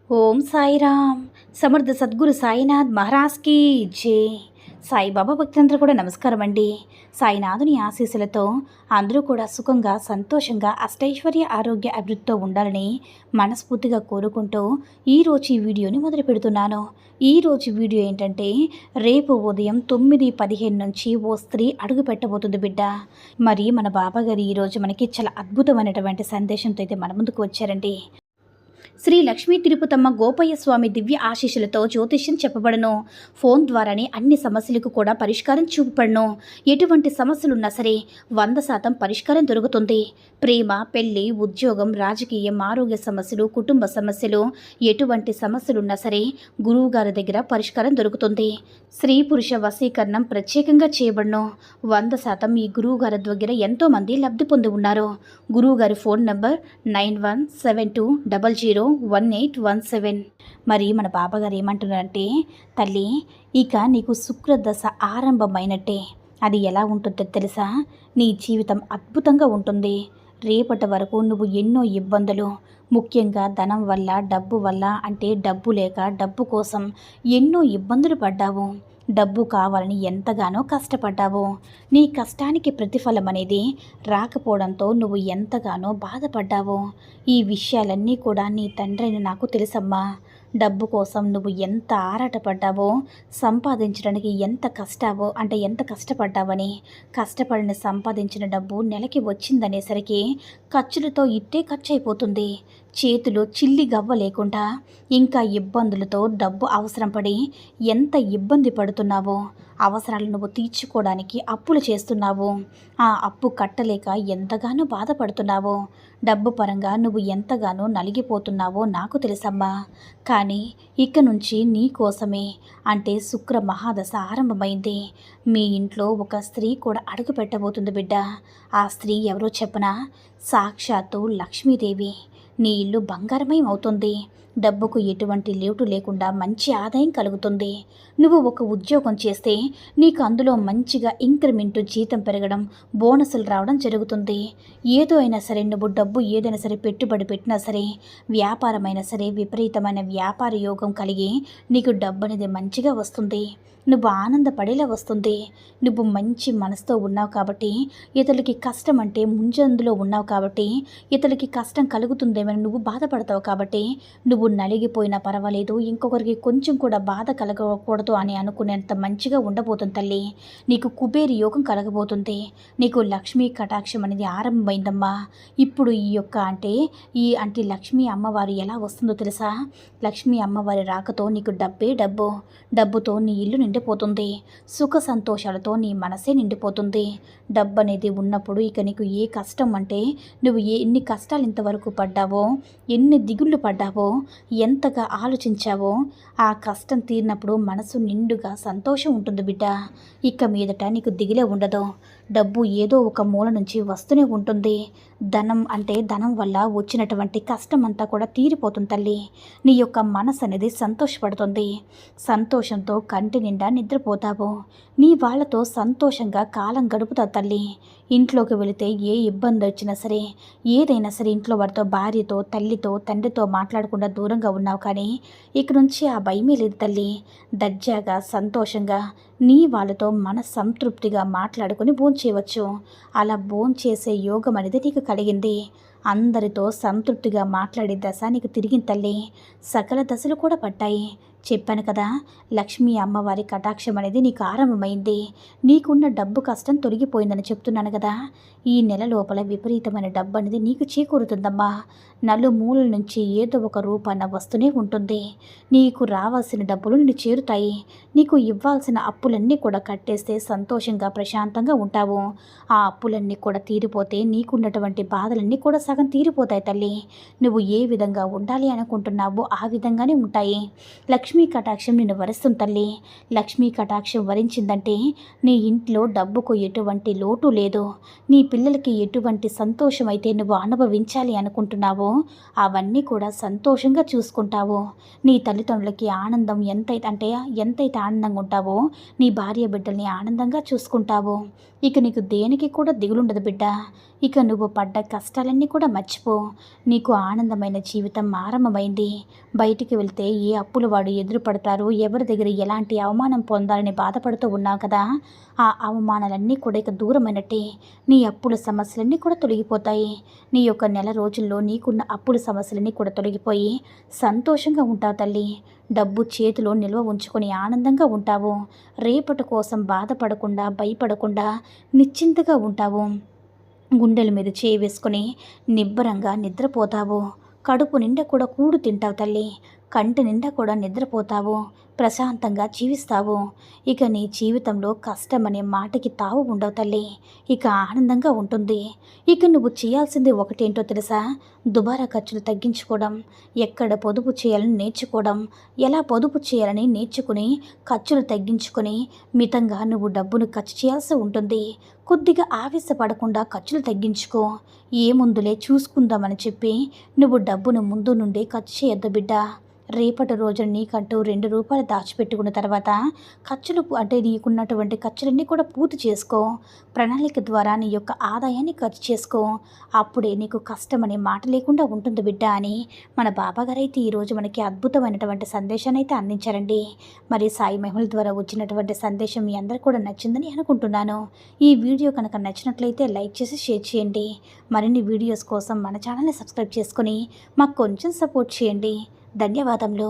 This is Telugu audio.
ఓం సాయిరామ్. సమర్థ సద్గురు సాయినాథ్ మహారాజ్కి జై. సాయిబాబా భక్తులందరూ కూడా నమస్కారం అండి. సాయినాథుని ఆశీస్సులతో అందరూ కూడా సుఖంగా సంతోషంగా అష్టైశ్వర్య ఆరోగ్య అభివృద్ధితో ఉండాలని మనస్ఫూర్తిగా కోరుకుంటూ ఈరోజు ఈ వీడియోని మొదలు పెడుతున్నాను. ఈరోజు వీడియో ఏంటంటే, రేపు ఉదయం 9:15 నుంచి ఓ స్త్రీ అడుగు పెట్టబోతుంది బిడ్డ. మరి మన బాబాగారు ఈరోజు మనకి చాలా అద్భుతమైనటువంటి సందేశంతో అయితే మన ముందుకు వచ్చారండి. శ్రీ లక్ష్మీ తిరుపతమ్మ గోపయ్య స్వామి దివ్య ఆశీస్సులతో జ్యోతిష్యం చెప్పబడను. ఫోన్ ద్వారానే అన్ని సమస్యలకు కూడా పరిష్కారం చూపబడను. ఎటువంటి సమస్యలున్నా సరే 100% పరిష్కారం దొరుకుతుంది. ప్రేమ, పెళ్లి, ఉద్యోగం, రాజకీయం, ఆరోగ్య సమస్యలు, కుటుంబ సమస్యలు, ఎటువంటి సమస్యలున్నా సరే గురువుగారి దగ్గర పరిష్కారం దొరుకుతుంది. స్త్రీ పురుష వశీకరణం ప్రత్యేకంగా చేయబడను. 100% ఈ గురువుగారి దగ్గర ఎంతోమంది లబ్ధి పొంది ఉన్నారు. గురువుగారి ఫోన్ నంబర్ 9172001817. మరి మన బాబాగారు ఏమంటున్నారంటే, తల్లి, ఇక నీకు శుక్రదశ ఆరంభమైనట్టే. అది ఎలా ఉంటుందో తెలుసా? నీ జీవితం అద్భుతంగా ఉంటుంది. రేపటి వరకు నువ్వు ఎన్నో ఇబ్బందులు, ముఖ్యంగా ధనం వల్ల, డబ్బు వల్ల, అంటే డబ్బు లేక, డబ్బు కోసం ఎన్నో ఇబ్బందులు పడ్డావు. డబ్బు కావాలని ఎంతగానో కష్టపడ్డావు. నీ కష్టానికి ప్రతిఫలం అనేది రాకపోవడంతో నువ్వు ఎంతగానో బాధపడ్డావు. ఈ విషయాలన్నీ కూడా నీ తండ్రిని నాకు తెలుసమ్మా. డబ్బు కోసం నువ్వు ఎంత ఆరాటపడ్డావో, సంపాదించడానికి ఎంత కష్టపడ్డావని. కష్టపడిన సంపాదించిన డబ్బు నెలకి వచ్చిందనేసరికి ఖర్చులతో ఇట్టే ఖర్చు అయిపోతుంది. చేతిలో చిల్లి గవ్వ లేకుండా ఇంకా ఇబ్బందులతో డబ్బు అవసరం పడి ఎంత ఇబ్బంది పడుతున్నావో, అవసరాలు నువ్వు తీర్చుకోవడానికి అప్పులు చేస్తున్నావు. ఆ అప్పు కట్టలేక ఎంతగానో బాధపడుతున్నావో, డబ్బు పరంగా నువ్వు ఎంతగానో నలిగిపోతున్నావో నాకు తెలుసమ్మా. కానీ ఇక నుంచి నీ కోసమే, అంటే శుక్ర మహాదశ ఆరంభమైంది. మీ ఇంట్లో ఒక స్త్రీ కూడా అడుగు పెట్టబోతుంది బిడ్డ. ఆ స్త్రీ ఎవరో చెప్పనా? సాక్షాత్తు లక్ష్మీదేవి. నీ ఇల్లు బంగారమయం అవుతుంది. డబ్బుకు ఎటువంటి లోటు లేకుండా మంచి ఆదాయం కలుగుతుంది. నువ్వు ఒక ఉద్యోగం చేస్తే నీకు అందులో మంచిగా ఇంక్రిమెంటు, జీతం పెరగడం, బోనసులు రావడం జరుగుతుంది. ఏదో అయినా సరే, నువ్వు డబ్బు ఏదైనా సరే పెట్టుబడి పెట్టినా సరే, వ్యాపారమైనా సరే, విపరీతమైన వ్యాపార యోగం కలిగి నీకు డబ్బు అనేది మంచిగా వస్తుంది. నువ్వు ఆనందపడేలా వస్తుంది. నువ్వు మంచి మనసుతో ఉన్నావు కాబట్టి, ఇతరులకి కష్టం అంటే ముంజందులో ఉన్నావు కాబట్టి, ఇతరులకి కష్టం కలుగుతుందేమని నువ్వు బాధపడతావు కాబట్టి, నువ్వు నలిగిపోయినా పర్వాలేదు, ఇంకొకరికి కొంచెం కూడా బాధ కలగకూడదు అని అనుకునేంత మంచిగా ఉండబోతుంది తల్లి. నీకు కుబేరి యోగం కలగబోతుంది. నీకు లక్ష్మీ కటాక్షం అనేది ఆరంభమైందమ్మా. ఇప్పుడు ఈ లక్ష్మీ అమ్మవారు ఎలా వస్తుందో తెలుసా? లక్ష్మీ అమ్మవారి రాకతో నీకు డబ్బే డబ్బు. డబ్బుతో నీ ఇల్లు నిండిపోతుంది. సుఖ సంతోషాలతో నీ మనసే నిండిపోతుంది. డబ్బు అనేది ఉన్నప్పుడు ఇక నీకు ఏ కష్టం అంటే, నువ్వు ఎన్ని కష్టాలు ఇంతవరకు పడ్డావో, ఎన్ని దిగుళ్ళు పడ్డావో, ఎంతగా ఆలోచించావో, ఆ కష్టం తీరినప్పుడు మనసు నిండుగా సంతోషం ఉంటుంది బిడ్డ. ఇక మీదట నీకు దిగిలే ఉండదు. డబ్బు ఏదో ఒక మూల నుంచి వస్తూనే ఉంటుంది. ధనం వల్ల వచ్చినటువంటి కష్టం అంతా కూడా తీరిపోతుంది తల్లి. నీ యొక్క మనసు అనేది సంతోషపడుతుంది. సంతోషంతో కంటి నిండా నిద్రపోతావు. నీ వాళ్ళతో సంతోషంగా కాలం గడుపుతావు తల్లి. ఇంట్లోకి వెళితే ఏ ఇబ్బంది వచ్చినా సరే, ఏదైనా సరే, ఇంట్లో వారితో, భార్యతో, తల్లితో, తండ్రితో మాట్లాడకుండా దూరంగా ఉన్నావు. కానీ ఇక నుంచి ఆ భయమే లేదు తల్లి. దర్జాగా, సంతోషంగా నీ వాళ్ళతో సంతృప్తిగా మాట్లాడుకొని భోంచేయవచ్చు. అలా భోంచేసే యోగం అనేది నీకు కలిగింది. అందరితో సంతృప్తిగా మాట్లాడే దశ నీకు తిరిగింది తల్లి. సకల దశలు కూడా పట్టాయి. చెప్పాను కదా, లక్ష్మీ అమ్మవారి కటాక్షం అనేది నీకు ఆరంభమైంది. నీకున్న డబ్బు కష్టం తొలగిపోయిందని చెప్తున్నాను కదా. ఈ నెల లోపల విపరీతమైన డబ్బు అనేది నీకు చేకూరుతుందమ్మా. నలుమూలల నుంచి ఏదో ఒక రూపాన వస్తూనే ఉంటుంది. నీకు రావాల్సిన డబ్బులు నిన్ను చేరుతాయి. నీకు ఇవ్వాల్సిన అప్పులన్నీ కూడా కట్టేస్తే సంతోషంగా, ప్రశాంతంగా ఉంటావు. ఆ అప్పులన్నీ కూడా తీరిపోతే నీకున్నటువంటి బాధలన్నీ కూడా సగం తీరిపోతాయి తల్లి. నువ్వు ఏ విధంగా ఉండాలి అనుకుంటున్నావో ఆ విధంగానే ఉంటాయి. లక్ష్మీ లక్ష్మీ కటాక్షం నిన్ను వరిస్తుంది తల్లి. లక్ష్మీ కటాక్షం వరించిందంటే నీ ఇంట్లో డబ్బుకు ఎటువంటి లోటు లేదు. నీ పిల్లలకి ఎటువంటి సంతోషం అయితే నువ్వు అనుభవించాలి అనుకుంటున్నావో అవన్నీ కూడా సంతోషంగా చూసుకుంటావు. నీ తల్లిదండ్రులకి ఆనందం ఎంతైతే ఆనందంగా ఉంటావో నీ భార్య బిడ్డల్ని ఆనందంగా చూసుకుంటావు. ఇక నీకు దేనికి కూడా దిగులుండదు బిడ్డ. ఇక నువ్వు పడ్డ కష్టాలన్నీ కూడా మర్చిపో. నీకు ఆనందమైన జీవితం ఆరంభమైంది. బయటికి వెళ్తే ఏ అప్పులు వాడు ఎదురు పడతారు, ఎవరి దగ్గర ఎలాంటి అవమానం పొందాలని బాధపడుతూ ఉన్నావు కదా, ఆ అవమానాలన్నీ కూడా ఇక దూరమైనట్టే. నీ అప్పుల సమస్యలన్నీ కూడా తొలగిపోతాయి. నీ యొక్క నెల రోజుల్లో నీకున్న అప్పుల సమస్యలన్నీ కూడా తొలగిపోయి సంతోషంగా ఉంటావు తల్లి. డబ్బు చేతిలో నిల్వ ఉంచుకొని ఆనందంగా ఉంటావు. రేపటి కోసం బాధపడకుండా భయపడకుండా నిశ్చింతగా ఉంటావు. గుండెల మీద చేయి వేసుకొని నిబ్బరంగా నిద్రపోతావు. కడుపు నిండా కూడా కూడు తింటావు తల్లి. కంటి నిండా కూడా నిద్రపోతావు. ప్రశాంతంగా జీవిస్తావు. ఇక నీ జీవితంలో కష్టం అనే మాటకి తావు ఉండవు తల్లి. ఇక ఆనందంగా ఉంటుంది. ఇక నువ్వు చేయాల్సింది ఒకటేంటో తెలుసా? దుబారా ఖర్చులు తగ్గించుకోవడం, ఎక్కడ పొదుపు చేయాలని నేర్చుకోవడం, ఎలా పొదుపు చేయాలని నేర్చుకుని ఖర్చులు తగ్గించుకొని మితంగా నువ్వు డబ్బును ఖర్చు చేయాల్సి ఉంటుంది. కొద్దిగా ఆవేశపడకుండా ఖర్చులు తగ్గించుకో. ఏముందులే చూసుకుందామని చెప్పి నువ్వు డబ్బును ముందు నుండి ఖర్చు చేయొద్దు బిడ్డ. రేపటి రోజున నీకంటూ ₹2 దాచిపెట్టుకున్న తర్వాత నీకున్నటువంటి ఖర్చులన్నీ కూడా పూర్తి చేసుకో. ప్రణాళిక ద్వారా నీ యొక్క ఆదాయాన్ని ఖర్చు చేసుకో. అప్పుడే నీకు కష్టం అనే మాట లేకుండా ఉంటుంది బిడ్డ అని మన బాబాగారు అయితే ఈరోజు మనకి అద్భుతమైనటువంటి సందేశాన్ని అయితే అందించారండి. మరి సాయి మహిమల ద్వారా వచ్చినటువంటి సందేశం మీ అందరూ కూడా నచ్చిందని అనుకుంటున్నాను. ఈ వీడియో కనుక నచ్చినట్లయితే లైక్ చేసి షేర్ చేయండి. మరిన్ని వీడియోస్ కోసం మన ఛానల్ని సబ్స్క్రైబ్ చేసుకొని మాకు కొంచెం సపోర్ట్ చేయండి. ధన్యవాదములు.